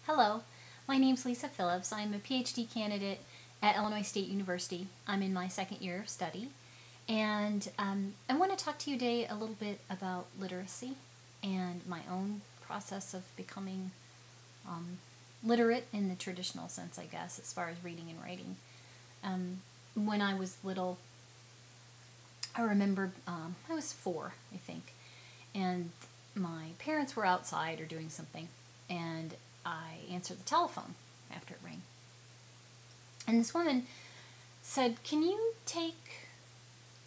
Hello, my name's Lisa Phillips. I'm a PhD candidate at Illinois State University. I'm in my second year of study, and I want to talk to you today a little bit about literacy and my own process of becoming literate in the traditional sense, I guess, as far as reading and writing. When I was little, I remember I was 4, I think, and my parents were outside or doing something, and I answered the telephone after it rang. And this woman said, "Can you take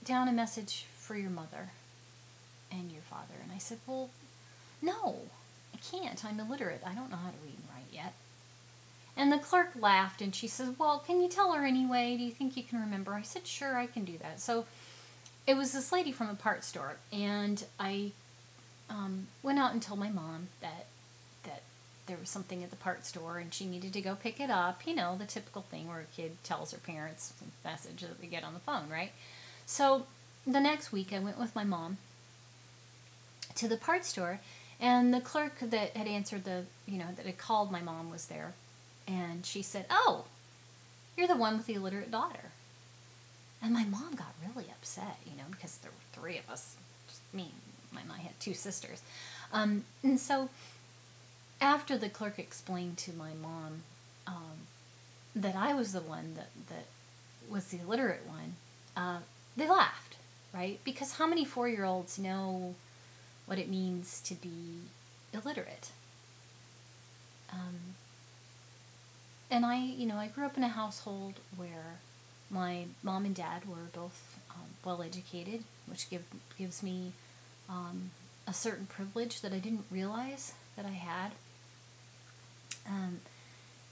down a message for your mother and your father?" And I said, "Well, no, I can't. I'm illiterate. I don't know how to read and write yet." And the clerk laughed and she said, "Well, can you tell her anyway? Do you think you can remember?" I said, "Sure, I can do that." So it was this lady from a parts store, and I went out and told my mom that there was something at the parts store and she needed to go pick it up. You know, the typical thing where a kid tells her parents a message that they get on the phone, right? So the next week I went with my mom to the parts store, and the clerk that had answered that had called my mom was there, and she said, "Oh, you're the one with the illiterate daughter." And my mom got really upset, because there were 3 of us, just me. I had 2 sisters. And so after the clerk explained to my mom that I was the one that was the illiterate one, they laughed, right? Because how many 4-year-olds know what it means to be illiterate? And I grew up in a household where my mom and dad were both well educated, which gives me a certain privilege that I didn't realize that I had.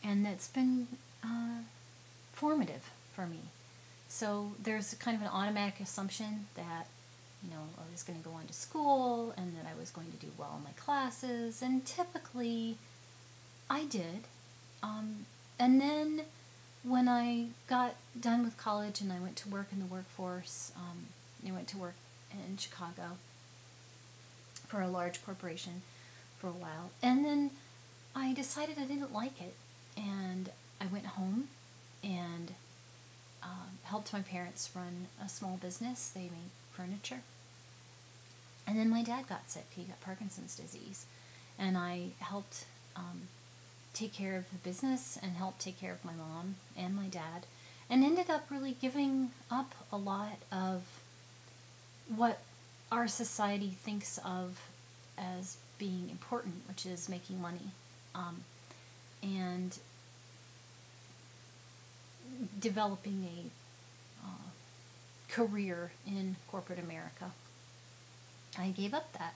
And that's been formative for me. So there's kind of an automatic assumption that, I was going to go on to school and that I was going to do well in my classes, and typically I did. And then when I got done with college and I went to work in the workforce, I went to work in Chicago for a large corporation for a while, and then I decided I didn't like it, and I went home and helped my parents run a small business. They made furniture. And then my dad got sick. He got Parkinson's disease, and I helped take care of the business and helped take care of my mom and my dad, and ended up really giving up a lot of what our society thinks of as being important, which is making money, and developing a career in corporate America. I gave up that,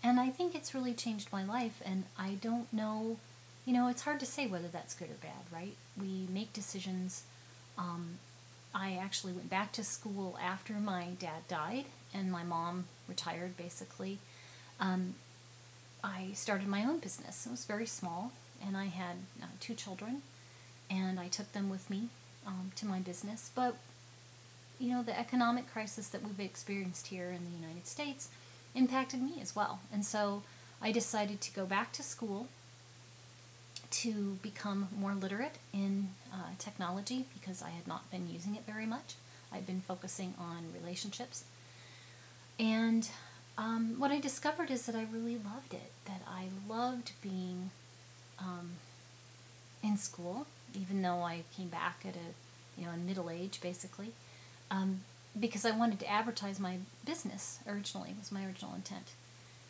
and I think it's really changed my life, and I don't know, it's hard to say whether that's good or bad, right? We make decisions. I actually went back to school after my dad died and my mom retired, basically. I started my own business. It was very small, and I had 2 children, and I took them with me to my business. But, the economic crisis that we've experienced here in the United States impacted me as well. And so I decided to go back to school to become more literate in technology, because I had not been using it very much. I'd been focusing on relationships. And what I discovered is that I really loved it, that I loved being in school, even though I came back at in middle age, basically, because I wanted to advertise my business originally, was my original intent.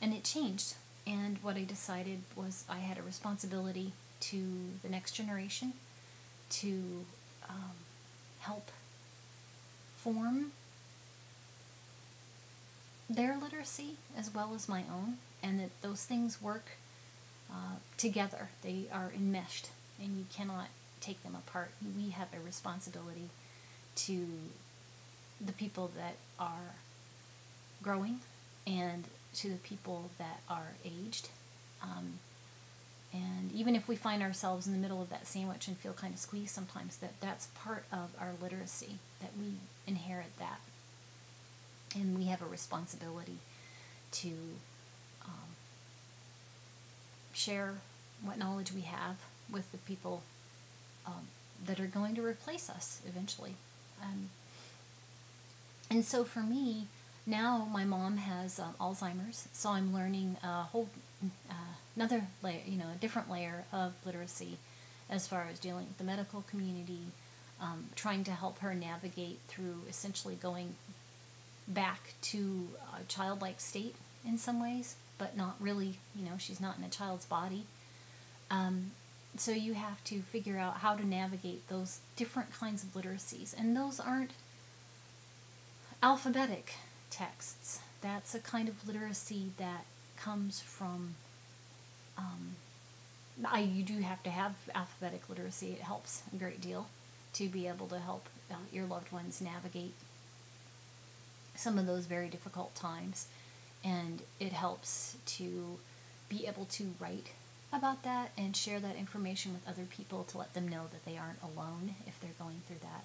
And it changed. And what I decided was I had a responsibility to the next generation to help form their literacy as well as my own, and that those things work together. They are enmeshed, and you cannot take them apart. We have a responsibility to the people that are growing and to the people that are aged. And even if we find ourselves in the middle of that sandwich and feel kind of squeezed sometimes, that's part of our literacy, that we inherit that. And we have a responsibility to share what knowledge we have with the people that are going to replace us eventually. Um, and so for me, now my mom has Alzheimer's, so I'm learning a whole another layer, a different layer of literacy as far as dealing with the medical community, trying to help her navigate through essentially going back to a childlike state in some ways, but not really, she's not in a child's body. So you have to figure out how to navigate those different kinds of literacies. And those aren't alphabetic texts. That's a kind of literacy that comes from, you do have to have alphabetic literacy. It helps a great deal to be able to help your loved ones navigate some of those very difficult times. And it helps to be able to write about that and share that information with other people to let them know that they aren't alone if they're going through that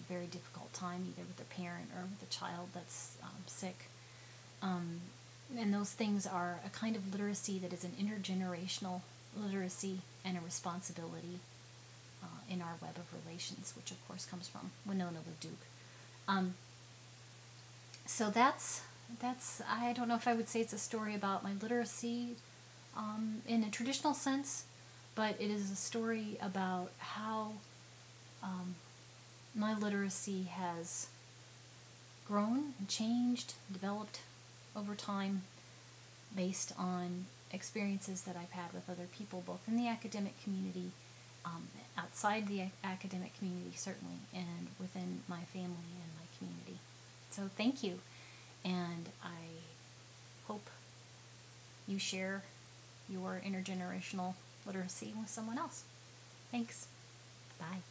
very difficult time, either with a parent or with a child that's sick. And those things are a kind of literacy that is an intergenerational literacy and a responsibility in our web of relations, which of course comes from Winona LaDuke. So that's I don't know if I would say it's a story about my literacy in a traditional sense, but it is a story about how my literacy has grown and changed, developed over time based on experiences that I've had with other people, both in the academic community, outside the academic community certainly, and within my family and my community. So thank you, and I hope you share your intergenerational literacy with someone else. Thanks. Bye.